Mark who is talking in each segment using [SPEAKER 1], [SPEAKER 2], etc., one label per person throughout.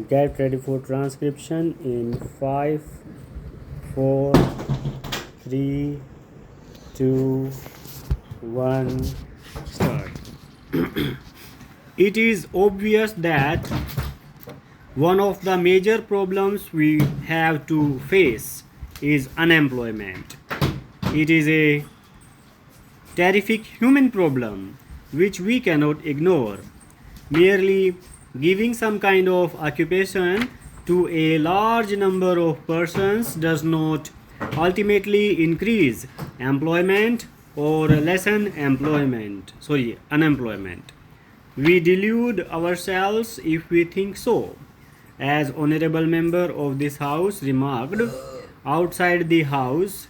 [SPEAKER 1] Get ready for transcription in 5, 4, 3, 2, 1. Start. It is obvious that one of the major problems we have to face is unemployment. It is a terrific human problem which we cannot ignore. Merely giving some kind of occupation to a large number of persons does not ultimately increase employment or lessen unemployment. We delude ourselves if we think so. As honorable member of this house remarked outside the house,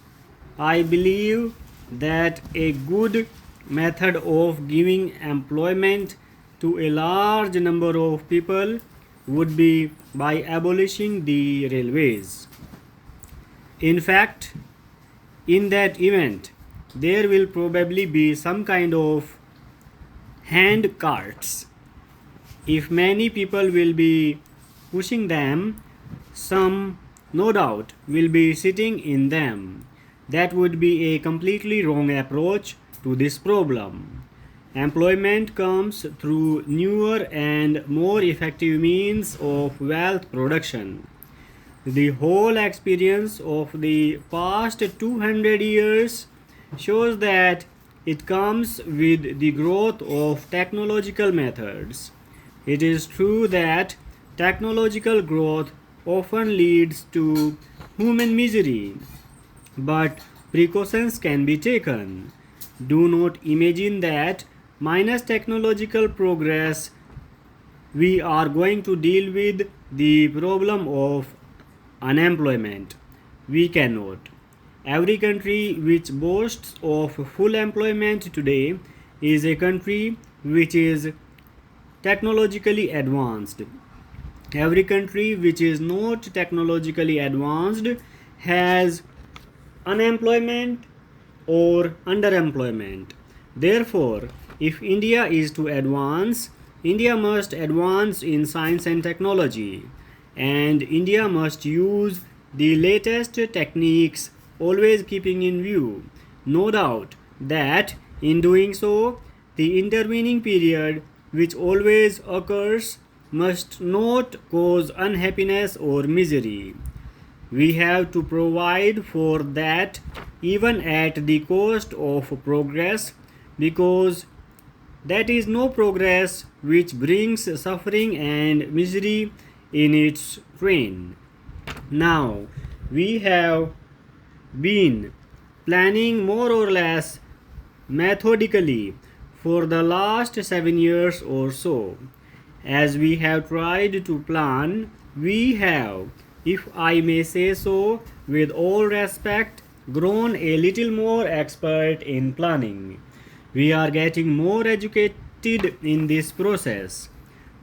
[SPEAKER 1] I believe that a good method of giving employment to a large number of people would be by abolishing the railways. In fact, in that event, there will probably be some kind of hand carts. If many people will be pushing them, some no doubt will be sitting in them. That would be a completely wrong approach to this problem. Employment comes through newer and more effective means of wealth production. The whole experience of the past 200 years shows that it comes with the growth of technological methods. It is true that technological growth often leads to human misery, but precautions can be taken. Do not imagine that minus technological progress we are going to deal with the problem of unemployment. We cannot. Every country which boasts of full employment today is a country which is technologically advanced. Every country which is not technologically advanced has unemployment or underemployment. Therefore, if India is to advance, India must advance in science and technology, and India must use the latest techniques, always keeping in view, no doubt, that in doing so, the intervening period which always occurs must not cause unhappiness or misery. We have to provide for that even at the cost of progress, because that is no progress which brings suffering and misery in its train. Now, we have been planning more or less methodically for the last 7 years or so. As we have tried to plan, we have, if I may say so, with all respect, grown a little more expert in planning. We are getting more educated in this process.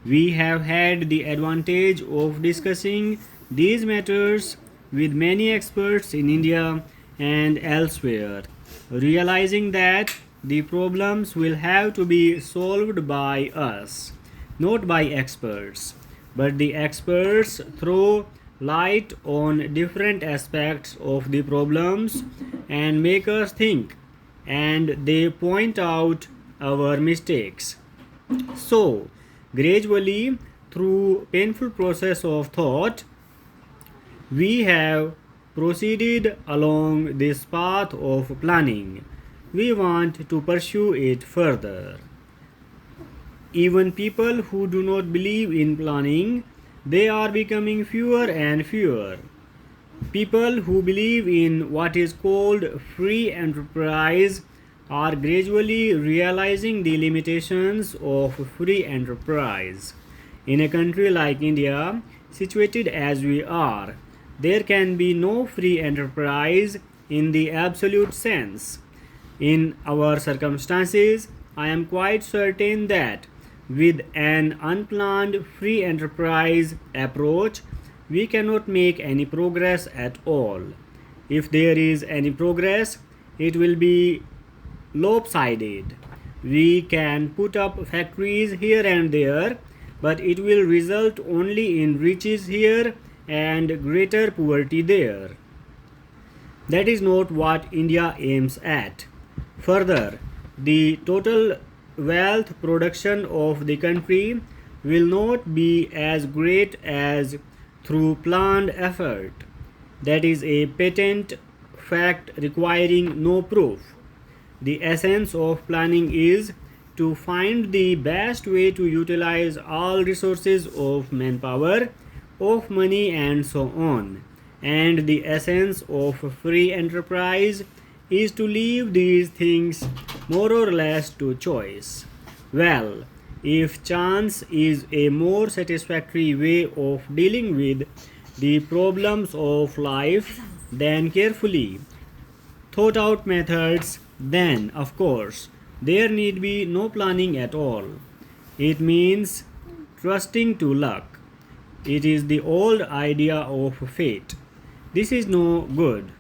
[SPEAKER 1] We have had the advantage of discussing these matters with many experts in India and elsewhere, realizing that the problems will have to be solved by us, not by experts. But the experts throw light on different aspects of the problems and make us think, and they point out our mistakes. So, gradually, through painful process of thought, we have proceeded along this path of planning. We want to pursue it further. Even people who do not believe in planning, they are becoming fewer and fewer. People who believe in what is called free enterprise are gradually realizing the limitations of free enterprise. In a country like India, situated as we are, there can be no free enterprise in the absolute sense. In our circumstances, I am quite certain that with an unplanned free enterprise approach, we cannot make any progress at all. If there is any progress, it will be lopsided. We can put up factories here and there, but it will result only in riches here and greater poverty there. That is not what India aims at. Further, the total wealth production of the country will not be as great as through planned effort. That is a patent fact requiring no proof. The essence of planning is to find the best way to utilize all resources of manpower, of money, and so on. And the essence of free enterprise is to leave these things more or less to choice. Well, if chance is a more satisfactory way of dealing with the problems of life than carefully thought out methods, then of course there need be no planning at all. It means trusting to luck. It is the old idea of fate. This is no good.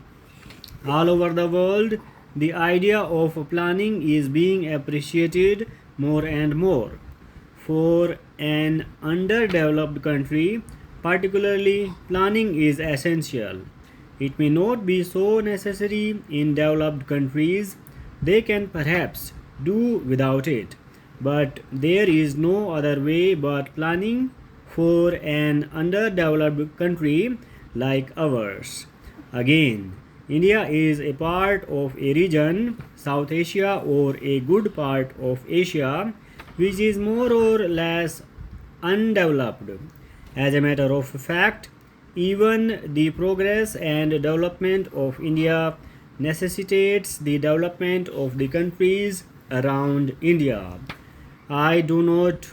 [SPEAKER 1] All over the world, the idea of planning is being appreciated more and more. For an underdeveloped country, particularly, planning is essential. It may not be so necessary in developed countries, they can perhaps do without it, but there is no other way but planning for an underdeveloped country like ours. Again, India is a part of a region, South Asia, or a good part of Asia, which is more or less undeveloped. As a matter of fact, even the progress and development of India necessitates the development of the countries around India. I do not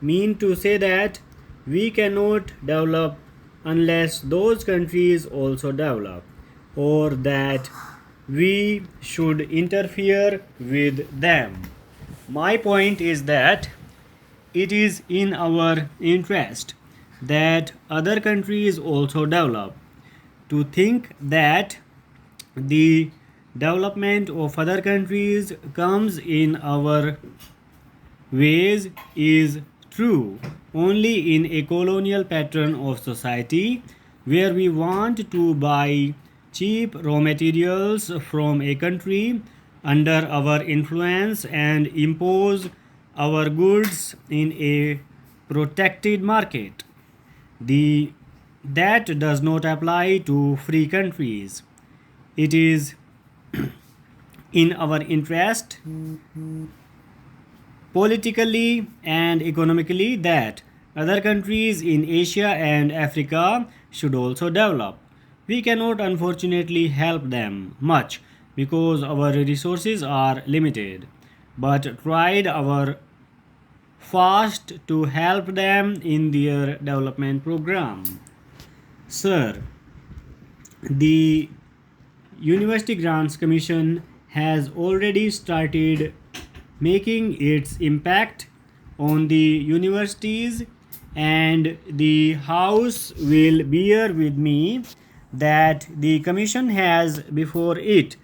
[SPEAKER 1] mean to say that we cannot develop unless those countries also develop, or that we should interfere with them. My point is that it is in our interest that other countries also develop. To think that the development of other countries comes in our ways is true only in a colonial pattern of society where we want to buy cheap raw materials from a country under our influence and impose our goods in a protected market. The that does not apply to free countries. It is in our interest politically and economically that other countries in Asia and Africa should also develop. We cannot unfortunately help them much because our resources are limited, but tried our fast to help them in their development program. Sir, the University Grants Commission has already started making its impact on the universities, and the House will bear with me that the Commission has before it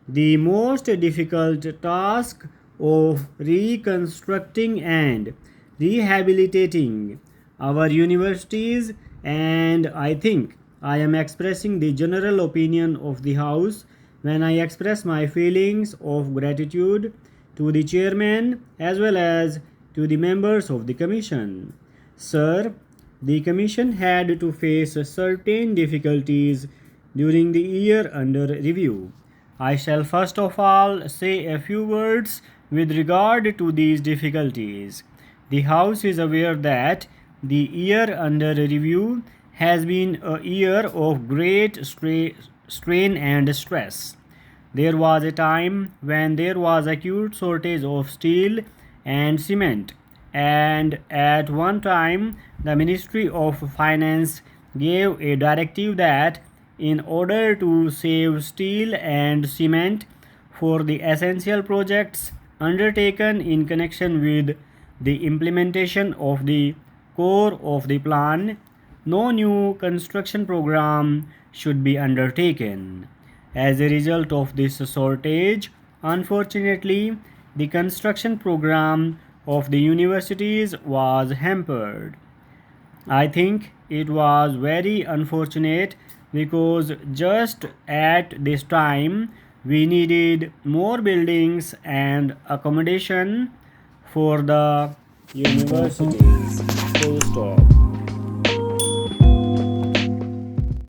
[SPEAKER 1] the most difficult task of reconstructing and rehabilitating our universities, and I think I am expressing the general opinion of the House when I express my feelings of gratitude to the chairman as well as to the members of the commission. Sir, the commission had to face certain difficulties during the year under review. I shall first of all say a few words with regard to these difficulties. The House is aware that the year under review has been a year of great strain and stress. There was a time when there was acute shortage of steel and cement, and at one time the Ministry of Finance gave a directive that in order to save steel and cement for the essential projects undertaken in connection with the implementation of the core of the plan, no new construction program should be undertaken. As a result of this shortage, unfortunately, the construction program of the universities was hampered. I think it was very unfortunate because just at this time we needed more buildings and accommodation for the universities. Full stop.